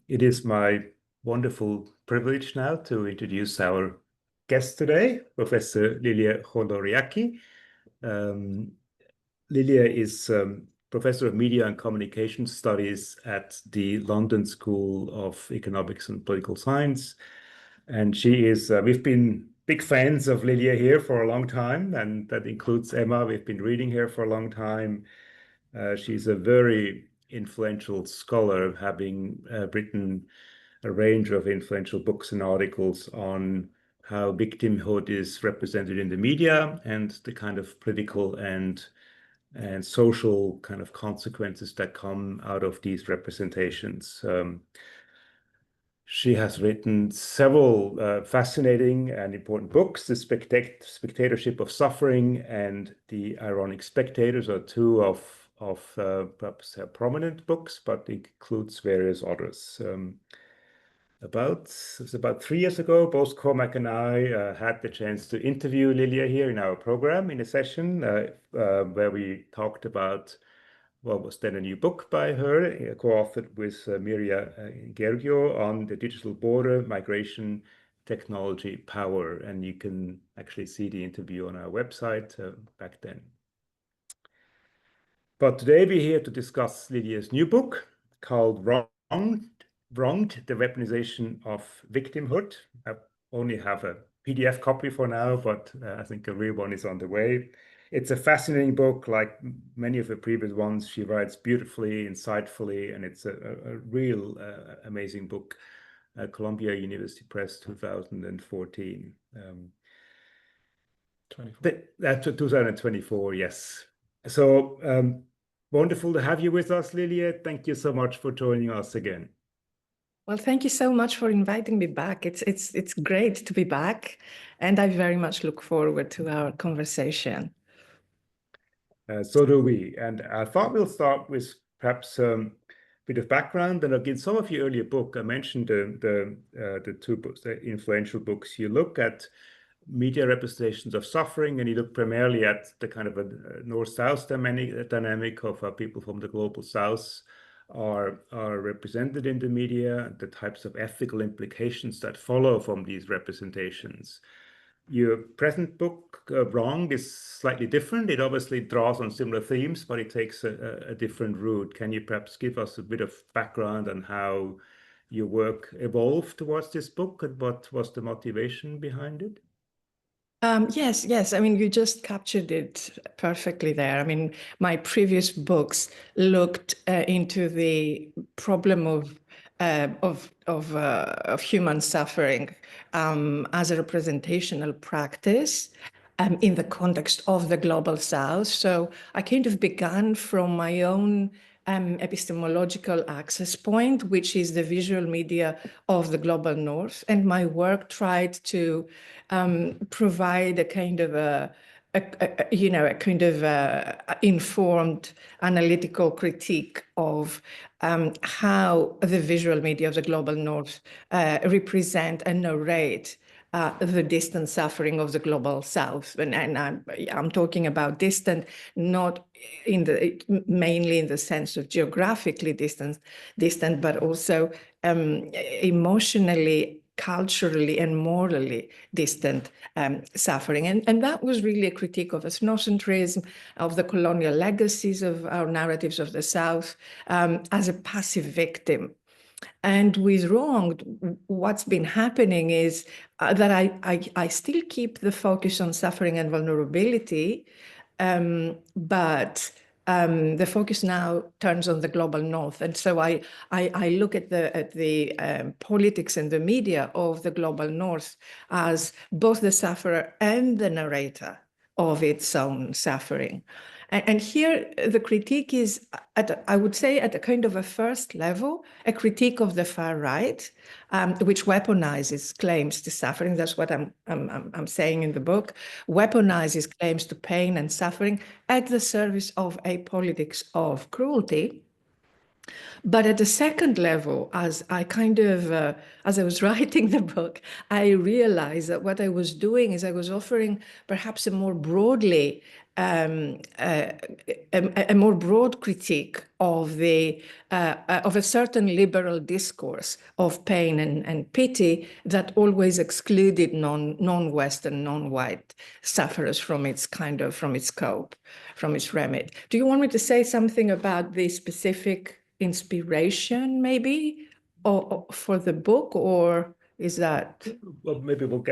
It is my wonderful privilege now to introduce our guest today, Professor Lilie Chouliaraki. Lilie is Professor of Media and Communication Studies at the London School of Economics and Political Science. And we've been big fans of Lilie here for a long time, and that includes Emma. We've been reading her for a long time. She's a very influential scholar, having written a range of influential books and articles on how victimhood is represented in the media and the kind of political and social kind of consequences that come out of these representations. She has written several fascinating and important books. The Spectatorship of Suffering and The Ironic Spectators are two of perhaps her prominent books, but it includes various others. It was about 3 years ago, both Cormac and I had the chance to interview Lilie here in our program in a session where we talked about what was then a new book by her, co-authored with Miria Gergio on the digital border, migration, technology, power. And you can actually see the interview on our website back then. But today we're here to discuss Lilie's new book called Wronged, the Weaponization of Victimhood. I only have a PDF copy for now, but I think a real one is on the way. It's a fascinating book, like many of the previous ones. She writes beautifully, insightfully, and it's a real amazing book. Columbia University Press, 2014. 2024, yes. So wonderful to have you with us, Lilie. Thank you so much for joining us again. Well, thank you so much for inviting me back. It's great to be back, and I very much look forward to our conversation. So do we. And I thought we'll start with perhaps a bit of background. And again, some of your earlier book, I mentioned the two books, the influential books. You look at media representations of suffering, and you look primarily at the kind of a north-south dynamic of how people from the global south are represented in the media, the types of ethical implications that follow from these representations. Your present book, Wrong, is slightly different. It obviously draws on similar themes, but it takes a different route. Can you perhaps give us a bit of background on how your work evolved towards this book and what was the motivation behind it? Yes. I mean, you just captured it perfectly there. I mean, my previous books looked into the problem of human suffering as a representational practice in the context of the global South. So I kind of began from my own epistemological access point, which is the visual media of the global North, and my work tried to provide a kind of informed analytical critique of how the visual media of the global North represent and narrate the distant suffering of the global South, and I'm talking about distant, not mainly in the sense of geographically distant, but also emotionally, culturally, and morally distant suffering. And that was really a critique of ethnocentrism, of the colonial legacies of our narratives of the South as a passive victim. And with Wronged, what's been happening is that I still keep the focus on suffering and vulnerability, but the focus now turns on the global North. And so I look at the politics and the media of the global North as both the sufferer and the narrator of its own suffering. And here the critique is, I would say, at a kind of a first level, a critique of the far right, which weaponizes claims to suffering. That's what I'm saying in the book. Weaponizes claims to pain and suffering at the service of a politics of cruelty. But at the second level, as I as I was writing the book, I realized that what I was doing is I was offering perhaps a more broadly, a more broad critique of a certain liberal discourse of pain and pity that always excluded non-Western, non-white sufferers from its scope, from its remit. Do you want me to say something about the specific inspiration, maybe, or for the book, or is that? Well, maybe we'll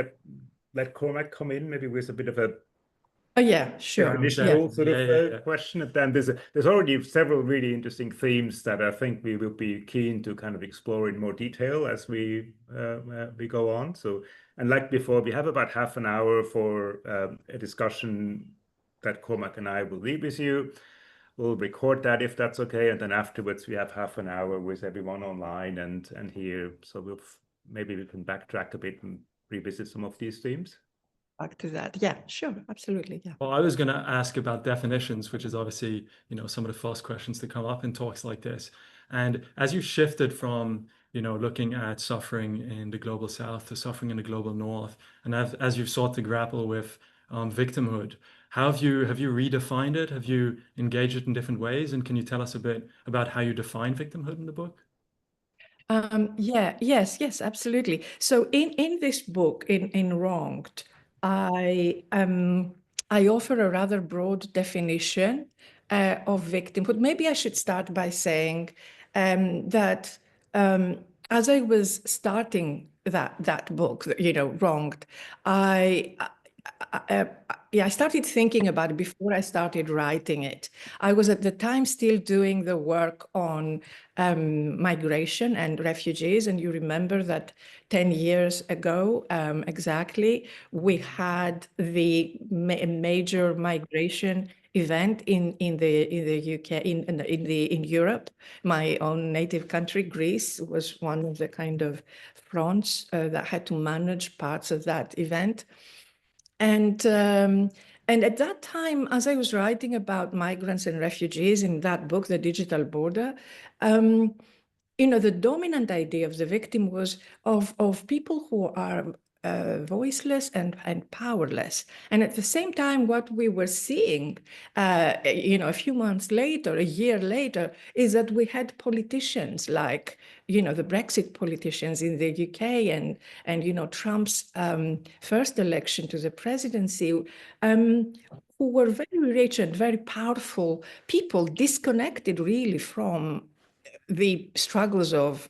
let Cormac come in, maybe with a bit of a Oh yeah, sure. definitional sort of question. And then there's already several really interesting themes that I think we will be keen to kind of explore in more detail as we go on. So, and like before, we have about half an hour for a discussion that Cormac and I will lead with you. We'll record that if that's okay, and then afterwards we have half an hour with everyone online and here. So maybe we can backtrack a bit and revisit some of these themes. Back to that. Yeah, sure, absolutely. Yeah. Well, I was going to ask about definitions, which is obviously, some of the first questions that come up in talks like this. And as you shifted from, looking at suffering in the global south to suffering in the global north, and as you've sought to grapple with victimhood, how have you redefined it? Have you engaged it in different ways? And can you tell us a bit about how you define victimhood in the book? Yes, absolutely. So in this book, in Wronged, I offer a rather broad definition of victimhood. Maybe I should start by saying that as I was starting that book, Wronged, I started thinking about it before I started writing it. I was at the time still doing the work on migration and refugees. And you remember that 10 years ago, exactly, we had the major migration event in the UK, in Europe. My own native country, Greece, was one of the kind of fronts that had to manage parts of that event. And at that time, as I was writing about migrants and refugees in that book, The Digital Border, the dominant idea of the victim was of people who are voiceless and powerless. And at the same time, what we were seeing, a few months later, a year later, is that we had politicians like, the Brexit politicians in the UK and Trump's first election to the presidency, who were very rich and very powerful people, disconnected really from the struggles of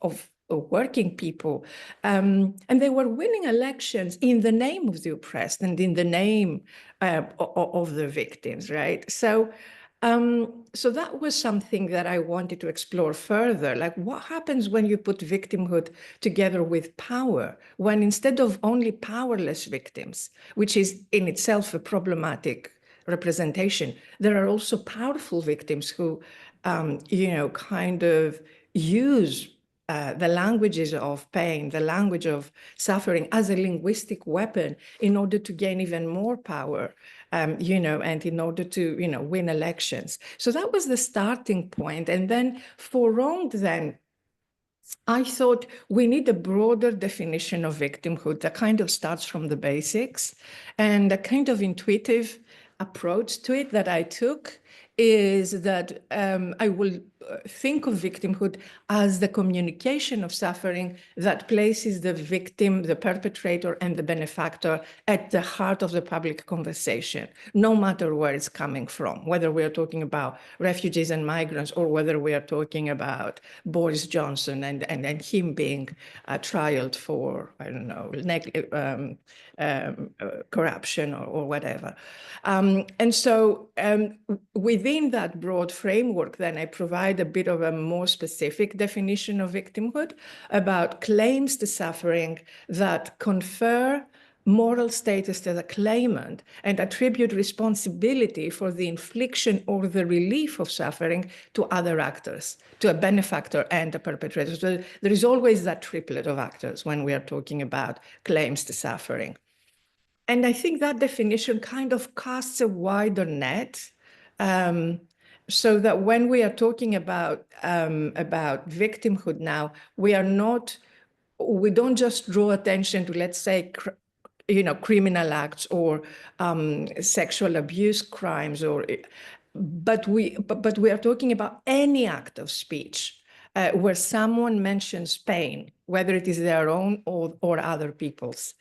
working people. And they were winning elections in the name of the oppressed and in the name of the victims, right? So that was something that I wanted to explore further. Like, what happens when you put victimhood together with power, when instead of only powerless victims, which is in itself a problematic representation, there are also powerful victims who, kind of use the languages of pain, the language of suffering as a linguistic weapon in order to gain even more power, and in order to, win elections. So that was the starting point. And then for Wronged, then, I thought we need a broader definition of victimhood that kind of starts from the basics, and a kind of intuitive approach to it that I took is that I will think of victimhood as the communication of suffering that places the victim, the perpetrator, and the benefactor at the heart of the public conversation, no matter where it's coming from, whether we are talking about refugees and migrants or whether we are talking about Boris Johnson and him being trialed for, I don't know, corruption or whatever. And so within that broad framework, then I provide a bit of a more specific definition of victimhood about claims to suffering that confer moral status to the claimant and attribute responsibility for the infliction or the relief of suffering to other actors, to a benefactor and a perpetrator. So there is always that triplet of actors when we are talking about claims to suffering. And I think that definition kind of casts a wider net so that when we are talking about victimhood now, we don't just draw attention to, let's say, criminal acts or sexual abuse crimes, but we are talking about any act of speech where someone mentions pain, whether it is their own or other people's.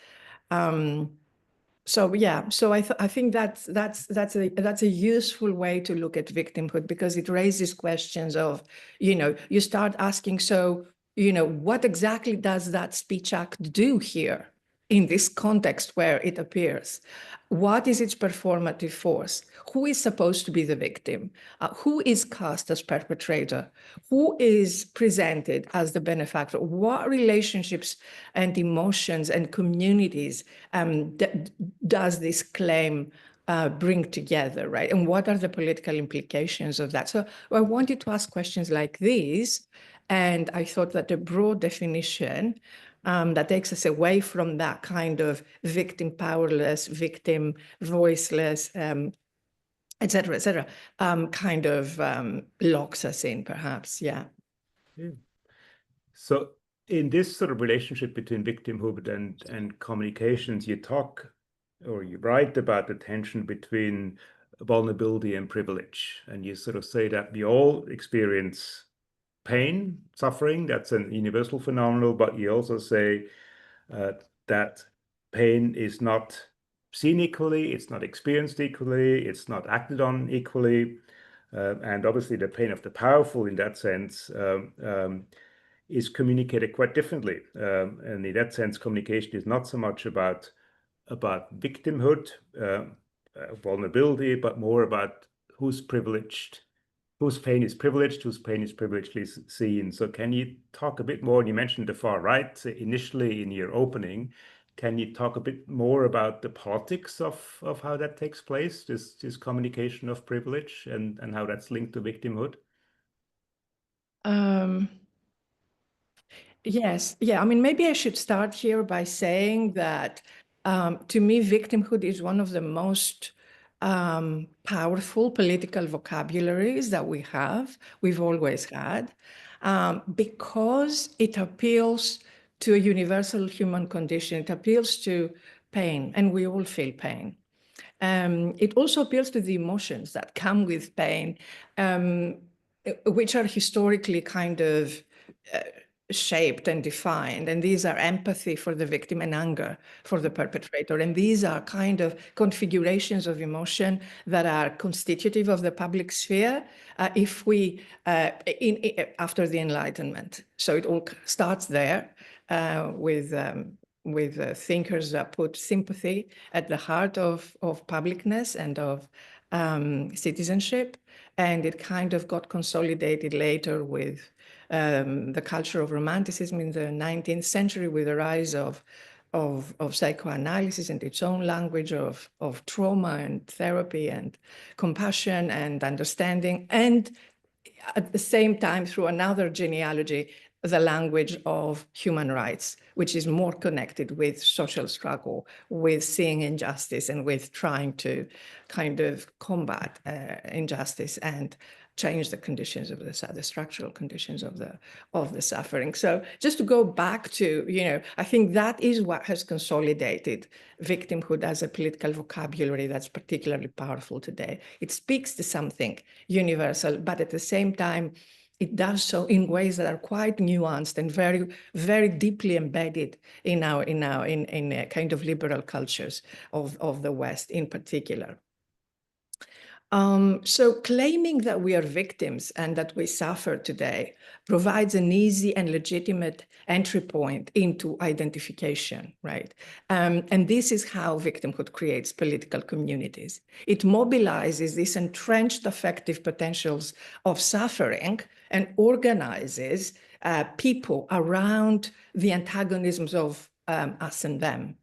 So yeah, so I think that's a useful way to look at victimhood, because it raises questions of, you start asking, so, what exactly does that speech act do here in this context where it appears? What is its performative force? Who is supposed to be the victim? Who is cast as perpetrator? Who is presented as the benefactor? What relationships and emotions and communities does this claim bring together, right? And what are the political implications of that? So I wanted to ask questions like these, and I thought that a broad definition that takes us away from that kind of victim powerless, victim voiceless, et cetera, kind of locks us in, perhaps, yeah. So in this sort of relationship between victimhood and communications, you talk or you write about the tension between vulnerability and privilege. And you sort of say that we all experience pain, suffering, that's a universal phenomenon, but you also say that pain is not seen equally, it's not experienced equally, it's not acted on equally. And obviously the pain of the powerful in that sense is communicated quite differently. And in that sense, communication is not so much about victimhood, vulnerability, but more about who's privileged, whose pain is privileged, whose pain is privilegedly seen. So can you talk a bit more? You mentioned the far right initially in your opening. Can you talk a bit more about the politics of how that takes place, this communication of privilege and how that's linked to victimhood? Yes, yeah. I mean, maybe I should start here by saying that to me, victimhood is one of the most powerful political vocabularies that we've always had, because it appeals to a universal human condition. It appeals to pain, and we all feel pain. It also appeals to the emotions that come with pain, which are historically kind of shaped and defined. And these are empathy for the victim and anger for the perpetrator. And these are kind of configurations of emotion that are constitutive of the public sphere after the Enlightenment. So it all starts there with thinkers that put sympathy at the heart of publicness and of citizenship. And it kind of got consolidated later with the culture of romanticism in the 19th century, with the rise of psychoanalysis and its own language of trauma and therapy and compassion and understanding. And at the same time, through another genealogy, the language of human rights, which is more connected with social struggle, with seeing injustice, and with trying to kind of combat injustice and change the conditions of the structural conditions of the suffering. So just to go back to, I think that is what has consolidated victimhood as a political vocabulary that's particularly powerful today. It speaks to something universal, but at the same time, it does so in ways that are quite nuanced and very, very deeply embedded in kind of liberal cultures of the West in particular. So claiming that we are victims and that we suffer today provides an easy and legitimate entry point into identification, right? And this is how victimhood creates political communities. It mobilizes these entrenched affective potentials of suffering and organizes people around the antagonisms of us and them.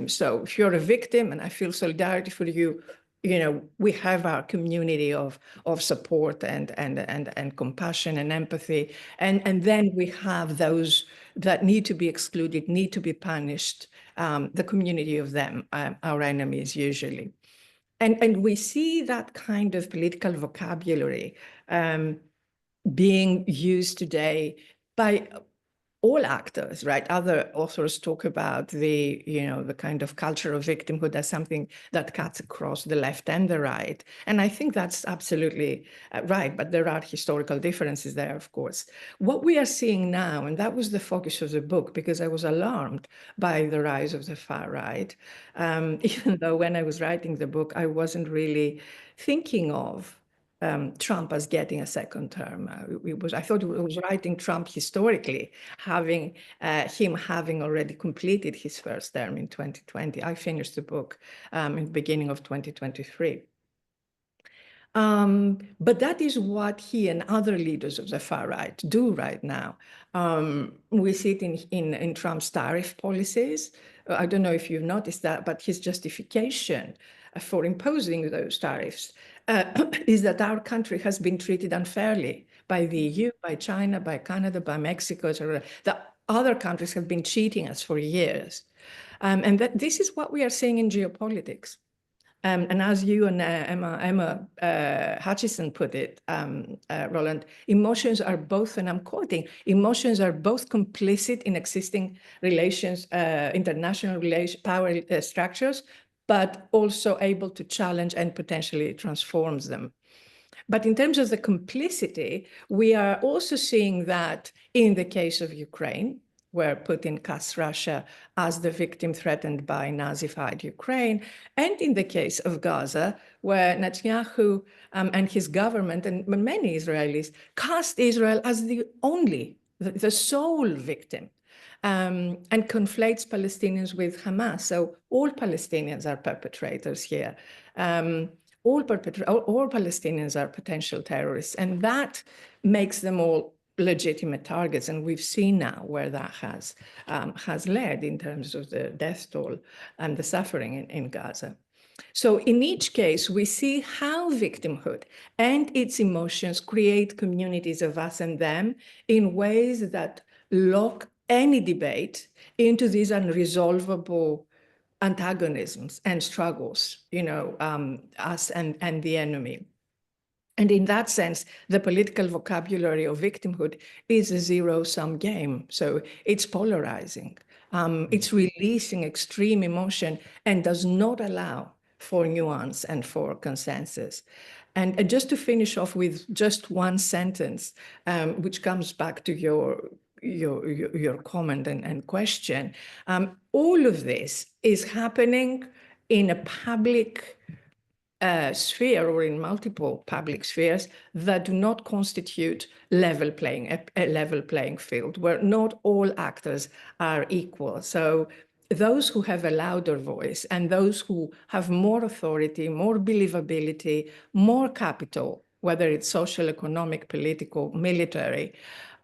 So if you're a victim and I feel solidarity for you, we have our community of support and compassion and empathy. And then we have those that need to be excluded, need to be punished, the community of them, our enemies usually. And we see that kind of political vocabulary being used today by all actors, right? Other authors talk about the, the kind of culture of victimhood as something that cuts across the left and the right. And I think that's absolutely right, but there are historical differences there, of course. What we are seeing now, and that was the focus of the book, because I was alarmed by the rise of the far right, even though when I was writing the book, I wasn't really thinking of Trump as getting a second term. I thought it was writing Trump historically, him having already completed his first term in 2020. I finished the book in the beginning of 2023. But that is what he and other leaders of the far right do right now. We see it in Trump's tariff policies. I don't know if you've noticed that, but his justification for imposing those tariffs is that our country has been treated unfairly by the EU, by China, by Canada, by Mexico, etc. The other countries have been cheating us for years. And this is what we are seeing in geopolitics. And as you and Emma Hutchison put it, Roland, emotions are both, and I'm quoting, emotions are both complicit in existing relations, international power structures, but also able to challenge and potentially transform them. But in terms of the complicity, we are also seeing that in the case of Ukraine, where Putin casts Russia as the victim threatened by Nazified Ukraine, and in the case of Gaza, where Netanyahu and his government and many Israelis cast Israel as the sole victim, and conflates Palestinians with Hamas. So all Palestinians are perpetrators here. All Palestinians are potential terrorists, and that makes them all legitimate targets. And we've seen now where that has led in terms of the death toll and the suffering in Gaza. So in each case, we see how victimhood and its emotions create communities of us and them in ways that lock any debate into these unresolvable antagonisms and struggles, us and the enemy. And in that sense, the political vocabulary of victimhood is a zero-sum game. So it's polarizing. It's releasing extreme emotion and does not allow for nuance and for consensus. And just to finish off with just one sentence, which comes back to your comment and question, all of this is happening in a public sphere or in multiple public spheres that do not constitute a level playing field, where not all actors are equal. So those who have a louder voice and those who have more authority, more believability, more capital, whether it's social, economic, political, military,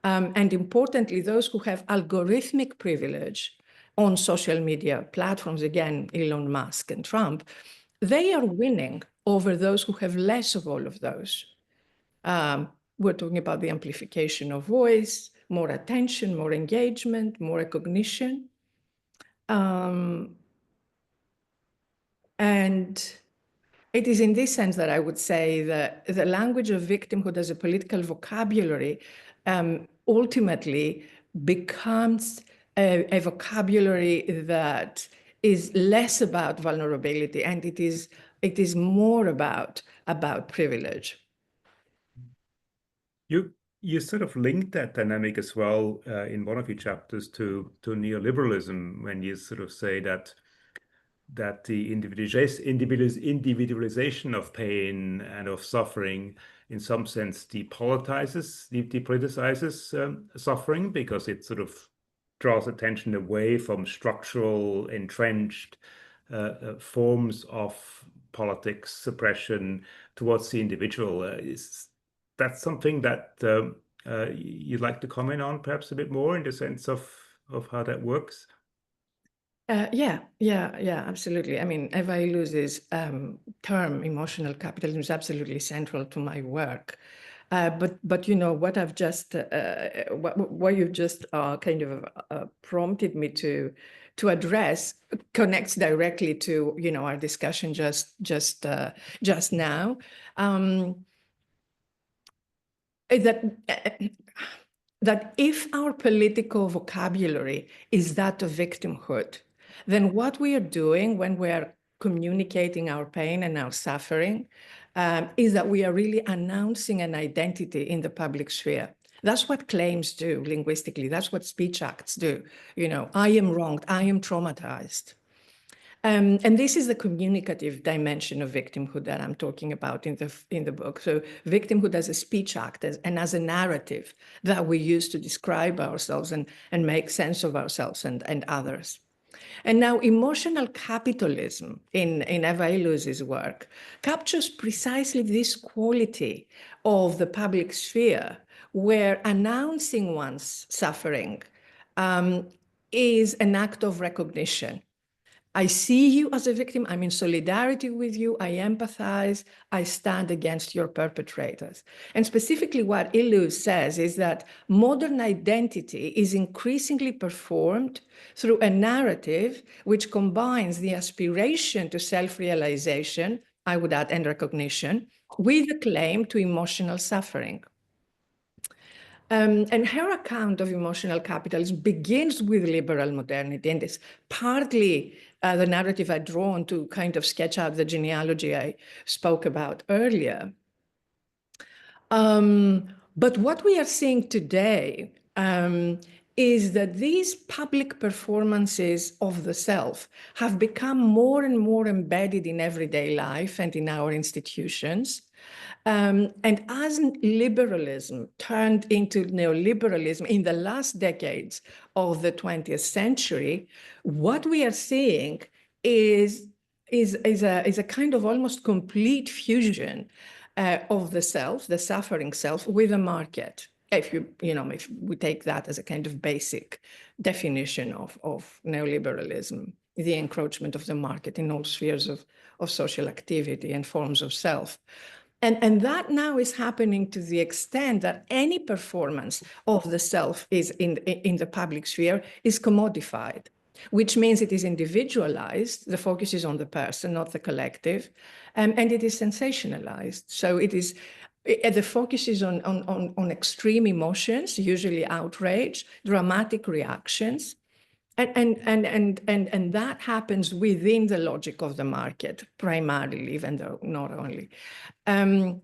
and importantly, those who have algorithmic privilege on social media platforms, again, Elon Musk and Trump, they are winning over those who have less of all of those. We're talking about the amplification of voice, more attention, more engagement, more recognition. And it is in this sense that I would say that the language of victimhood as a political vocabulary ultimately becomes a vocabulary that is less about vulnerability, and it is more about privilege. You sort of linked that dynamic as well in one of your chapters to neoliberalism, when you sort of say that the individualization of pain and of suffering in some sense depoliticizes suffering, because it sort of draws attention away from structural, entrenched forms of politics suppression towards the individual. Is that something that you'd like to comment on perhaps a bit more in the sense of how that works? Yeah, absolutely. I mean, Eva Illouz's term emotional capitalism is absolutely central to my work. But what I've just, what you've just kind of prompted me to to address connects directly to, you know, our discussion just now. That if our political vocabulary is that of victimhood, then what we are doing when we are communicating our pain and our suffering is that we are really announcing an identity in the public sphere. That's what claims do linguistically. That's what speech acts do. You know, I am wronged, I am traumatized. And this is the communicative dimension of victimhood that I'm talking about in the book. So victimhood as a speech act and as a narrative that we use to describe ourselves and make sense of ourselves and others. And now emotional capitalism in Eva Illouz's work captures precisely this quality of the public sphere, where announcing one's suffering is an act of recognition. I see you as a victim, I'm in solidarity with you, I empathize, I stand against your perpetrators. And specifically what Illouz says is that modern identity is increasingly performed through a narrative which combines the aspiration to self-realization, I would add, and recognition, with a claim to emotional suffering. And her account of emotional capitalism begins with liberal modernity, and it's partly the narrative I've drawn to kind of sketch out the genealogy I spoke about earlier. But what we are seeing today is that these public performances of the self have become more and more embedded in everyday life and in our institutions. And as liberalism turned into neoliberalism in the last decades of the 20th century, what we are seeing is a kind of almost complete fusion of the self, the suffering self, with the market. If we take that as a kind of basic definition of neoliberalism, the encroachment of the market in all spheres of social activity and forms of self. And that now is happening to the extent that any performance of the self is in the public sphere is commodified, which means it is individualized. The focus is on the person, not the collective, and it is sensationalized. So it is the focus is on extreme emotions, usually outrage, dramatic reactions. And that happens within the logic of the market, primarily, even though not only. And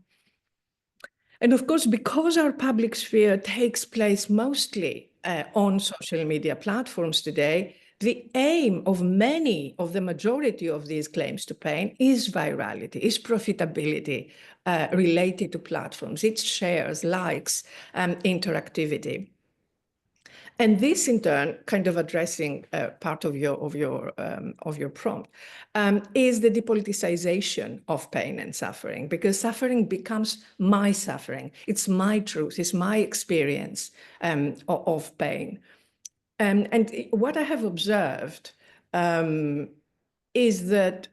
of course, because our public sphere takes place mostly on social media platforms today, the aim of the majority of these claims to pain is virality, is profitability related to platforms. It's shares, likes, interactivity. And this, in turn, kind of addressing part of your prompt, is the depoliticization of pain and suffering, because suffering becomes my suffering. It's my truth. It's my experience of pain. And what I have observed is that.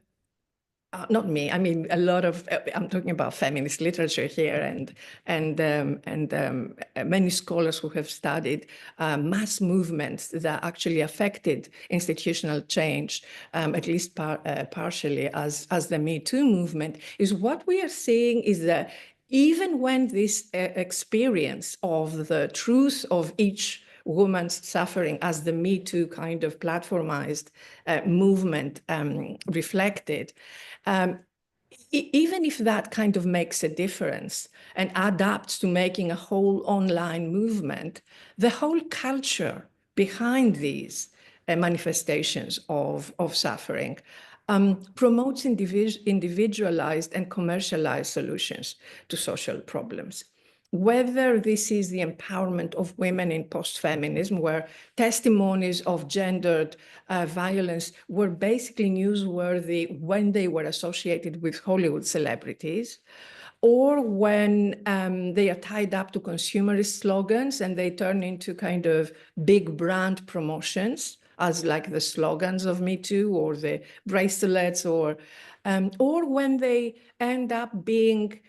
Not me. I mean, a lot of. I'm talking about feminist literature here, and many scholars who have studied mass movements that actually affected institutional change, at least partially, as the Me Too movement. Is what we are seeing is that even when this experience of the truth of each woman's suffering, as the Me Too kind of platformized movement reflected, even if that kind of makes a difference and adapts to making a whole online movement, the whole culture behind these manifestations of suffering promotes individualized and commercialized solutions to social problems. Whether this is the empowerment of women in post-feminism, where testimonies of gendered violence were basically newsworthy when they were associated with Hollywood celebrities, or when they are tied up to consumerist slogans and they turn into kind of big brand promotions, as like the slogans of Me Too or the bracelets, or when they end up being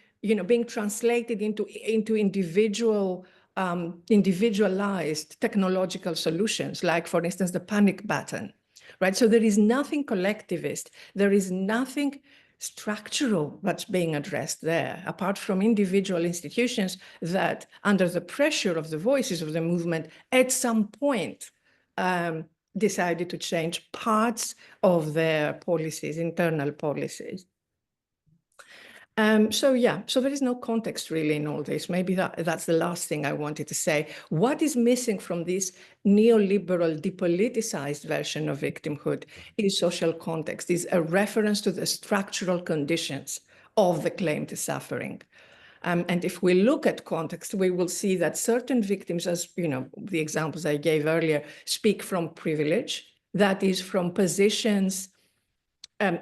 translated into individualized technological solutions, like, for instance, the panic button, right? So there is nothing collectivist. There is nothing structural that's being addressed there, apart from individual institutions that, under the pressure of the voices of the movement, at some point decided to change parts of their policies, internal policies. So there is no context really in all this. Maybe that's the last thing I wanted to say. What is missing from this neoliberal, depoliticized version of victimhood is social context, is a reference to the structural conditions of the claim to suffering. And if we look at context, we will see that certain victims, as you know, the examples I gave earlier, speak from privilege, that is from positions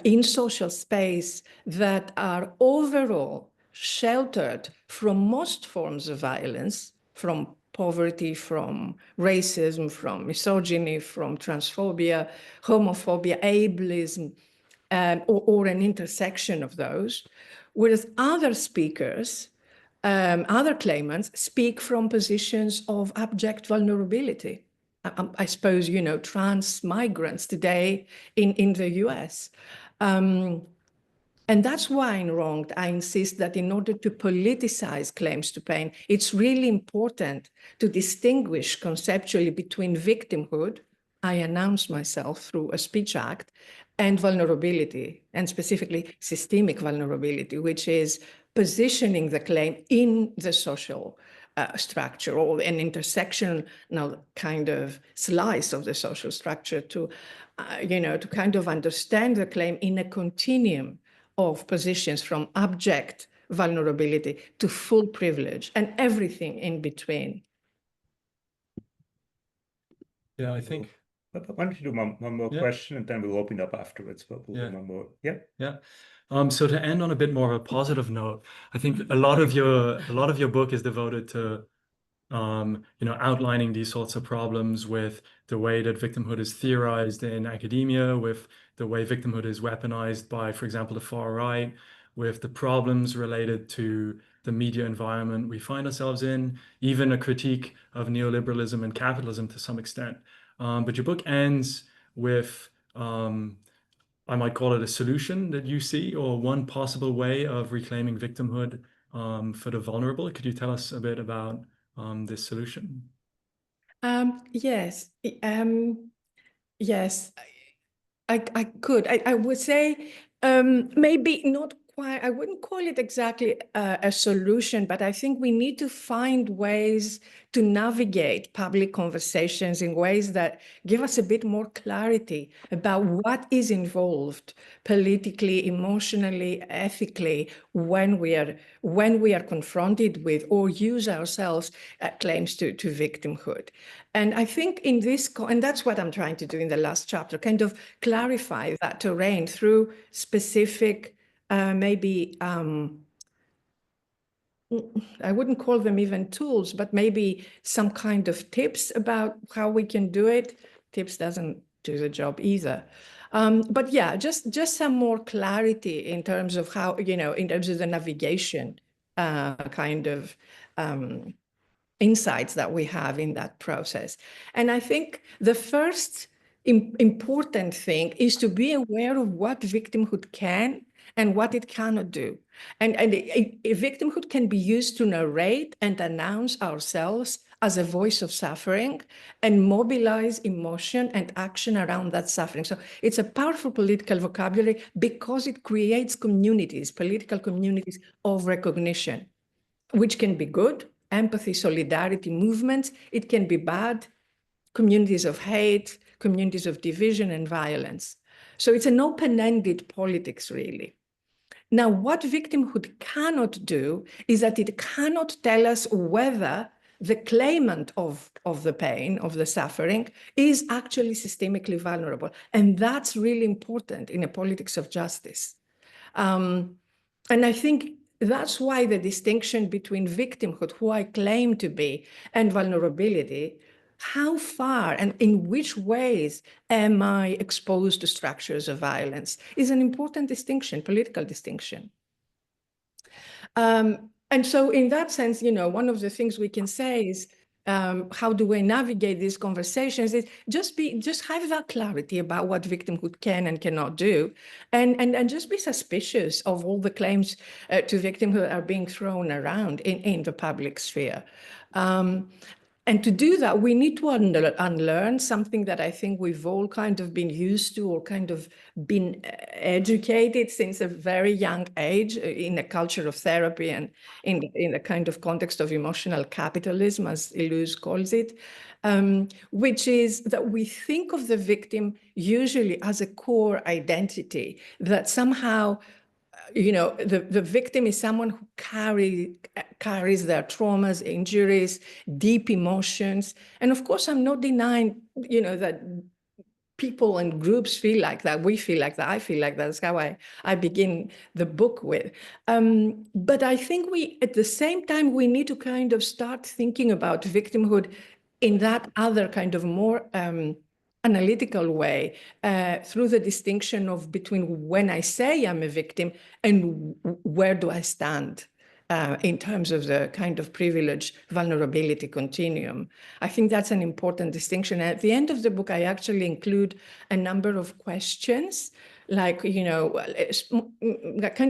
in social space that are overall sheltered from most forms of violence, from poverty, from racism, from misogyny, from transphobia, homophobia, ableism, or an intersection of those, whereas other speakers, other claimants speak from positions of abject vulnerability. I suppose, you know, trans migrants today in the US. And that's why in Wronged, I insist that in order to politicize claims to pain, it's really important to distinguish conceptually between victimhood, I announce myself through a speech act, and vulnerability, and specifically systemic vulnerability, which is positioning the claim in the social structure or an intersectional kind of slice of the social structure to, you know, to kind of understand the claim in a continuum of positions from abject vulnerability to full privilege and everything in between. Yeah, I think. Why don't you do one more question, and then we'll open up afterwards. But we'll do one more. Yeah. So to end on a bit more of a positive note, I think a lot of your book is devoted to you know, outlining these sorts of problems with the way that victimhood is theorized in academia, with the way victimhood is weaponized by, for example, the far right, with the problems related to the media environment we find ourselves in, even a critique of neoliberalism and capitalism to some extent. But your book ends with, I might call it a solution that you see, or one possible way of reclaiming victimhood for the vulnerable. Could you tell us a bit about this solution? Yes, yes, I could. I would say maybe not quite, I wouldn't call it exactly a solution, but I think we need to find ways to navigate public conversations in ways that give us a bit more clarity about what is involved politically, emotionally, ethically when we are confronted with or use ourselves claims to victimhood. And I think in this, and that's what I'm trying to do in the last chapter, kind of clarify that terrain through specific, maybe, I wouldn't call them even tools, but maybe some kind of tips about how we can do it. Tips doesn't do the job either. But yeah, just some more clarity in terms of how, you know, in terms of the navigation kind of insights that we have in that process. And I think the first important thing is to be aware of what victimhood can and what it cannot do. And a victimhood can be used to narrate and announce ourselves as a voice of suffering and mobilize emotion and action around that suffering. So it's a powerful political vocabulary because it creates communities, political communities of recognition, which can be good, empathy, solidarity movements. It can be bad, communities of hate, communities of division and violence. So it's an open-ended politics, really. Now, what victimhood cannot do is that it cannot tell us whether the claimant of the pain, of the suffering, is actually systemically vulnerable. And that's really important in a politics of justice. And I think that's why the distinction between victimhood, who I claim to be, and vulnerability, how far and in which ways am I exposed to structures of violence, is an important distinction, political distinction. And so in that sense, you know, one of the things we can say is how do we navigate these conversations? Just have that clarity about what victimhood can and cannot do, and just be suspicious of all the claims to victimhood that are being thrown around in the public sphere. And to do that, we need to unlearn something that I think we've all kind of been used to or kind of been educated since a very young age in a culture of therapy and in the kind of context of emotional capitalism, as Illouz calls it, which is that we think of the victim usually as a core identity, that somehow the victim is someone who carries their traumas, injuries, deep emotions. And of course, I'm not denying, that people and groups feel like that. We feel like that. I feel like that. That's how I begin the book with. But I think at the same time, we need to kind of start thinking about victimhood in that other kind of more analytical way, through the distinction of between when I say I'm a victim and where do I stand in terms of the kind of privilege vulnerability continuum. I think that's an important distinction. At the end of the book, I actually include a number of questions, like, kind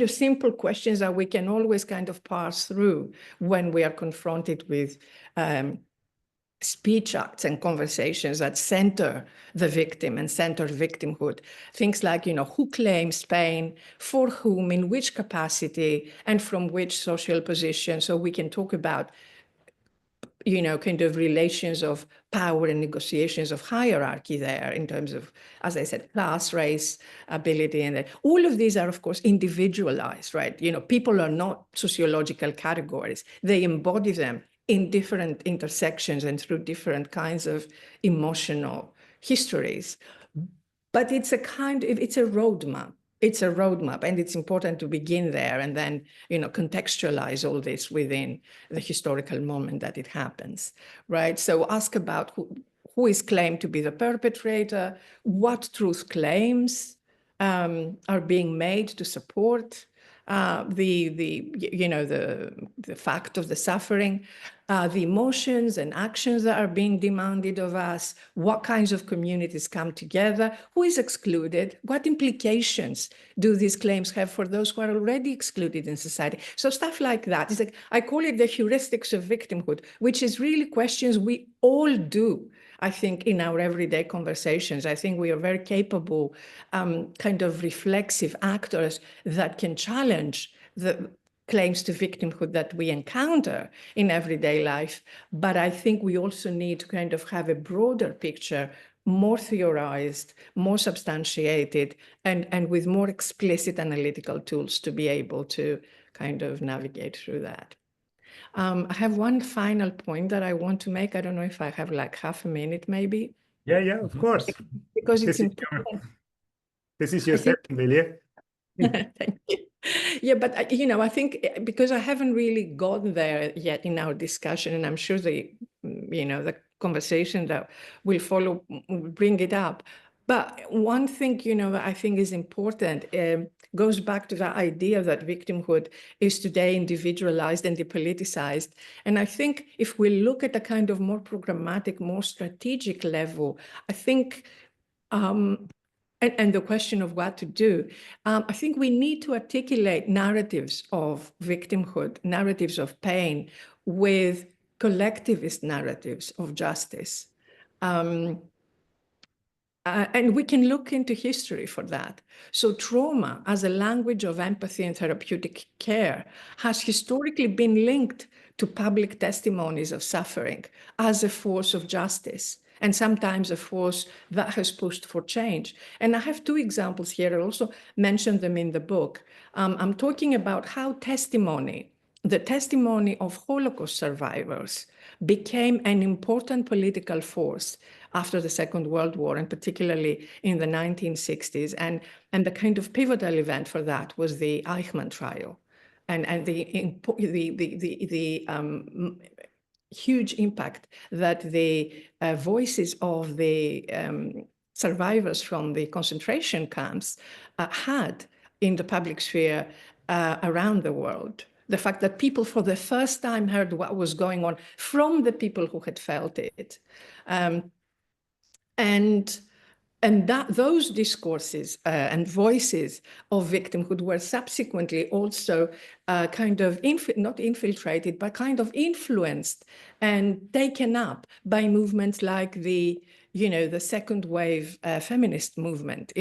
of simple questions that we can always kind of parse through when we are confronted with speech acts and conversations that center the victim and center victimhood. Things like, who claims pain, for whom, in which capacity, and from which social position. So we can talk about, kind of relations of power and negotiations of hierarchy there in terms of, as I said, class, race, ability, and all of these are, of course, individualized, right? People are not sociological categories. They embody them in different intersections and through different kinds of emotional histories. But it's a roadmap. It's a roadmap, and it's important to begin there and then, contextualize all this within the historical moment that it happens, right? So ask about who is claimed to be the perpetrator, what truth claims are being made to support the fact of the suffering, the emotions and actions that are being demanded of us, what kinds of communities come together, who is excluded, what implications do these claims have for those who are already excluded in society. So stuff like that. It's like, I call it the heuristics of victimhood, which is really questions we all do, I think, in our everyday conversations. I think we are very capable, kind of reflexive actors that can challenge the claims to victimhood that we encounter in everyday life. But I think we also need to kind of have a broader picture, more theorized, more substantiated, and with more explicit analytical tools to be able to kind of navigate through that. I have one final point that I want to make. I don't know if I have like half a minute, maybe. Yeah, of course. Because it's important. This is your second, Lilie. Thank you. Yeah, but I think because I haven't really gotten there yet in our discussion, and I'm sure the conversation that will follow will bring it up. But one thing, I think is important, goes back to the idea that victimhood is today individualized and depoliticized. And I think if we look at a kind of more programmatic, more strategic level, I think, and the question of what to do, I think we need to articulate narratives of victimhood, narratives of pain, with collectivist narratives of justice. And we can look into history for that. So trauma as a language of empathy and therapeutic care has historically been linked to public testimonies of suffering as a force of justice, and sometimes a force that has pushed for change. And I have two examples here. I also mentioned them in the book. I'm talking about how the testimony of Holocaust survivors became an important political force after the Second World War, and particularly in the 1960s. And the kind of pivotal event for that was the Eichmann trial, and the huge impact that the voices of the survivors from the concentration camps had in the public sphere around the world. The fact that people for the first time heard what was going on from the people who had felt it. And that those discourses and voices of victimhood were subsequently also kind of not infiltrated, but kind of influenced and taken up by movements like the second wave feminist movement,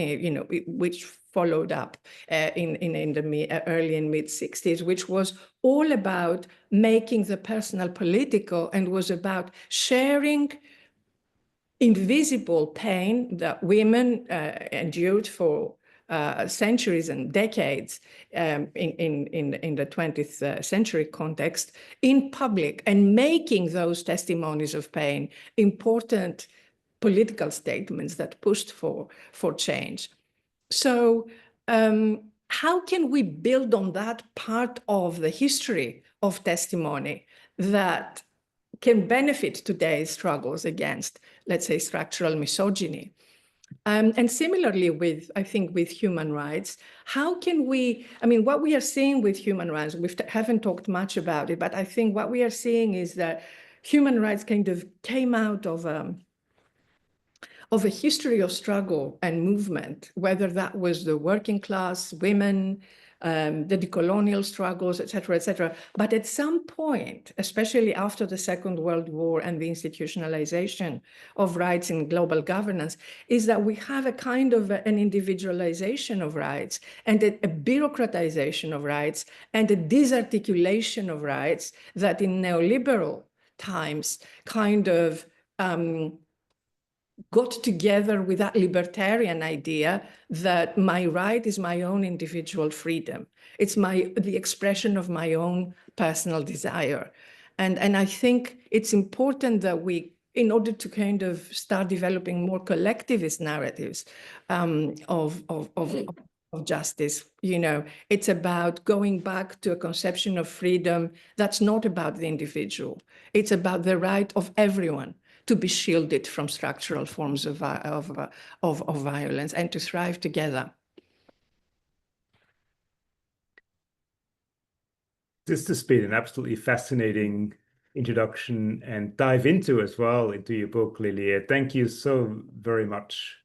which followed up in the early and mid 60s, which was all about making the personal political and was about sharing invisible pain that women endured for centuries and decades in the 20th century context in public, and making those testimonies of pain important political statements that pushed for change. So how can we build on that part of the history of testimony that can benefit today's struggles against, let's say, structural misogyny? And similarly I think with human rights, how can we, what we are seeing with human rights, we haven't talked much about it, but I think what we are seeing is that human rights kind of came out of a history of struggle and movement, whether that was the working class, women, the decolonial struggles, et cetera, But at some point, especially after the Second World War and the institutionalization of rights in global governance, is that we have a kind of an individualization of rights and a bureaucratization of rights and a disarticulation of rights that in neoliberal times kind of got together with that libertarian idea that my right is my own individual freedom. It's the expression of my own personal desire. And I think it's important that we, in order to kind of start developing more collectivist narratives of justice, it's about going back to a conception of freedom that's not about the individual. It's about the right of everyone to be shielded from structural forms of violence and to thrive together. This has been an absolutely fascinating introduction and dive into as well into your book, Lilie. Thank you so very much.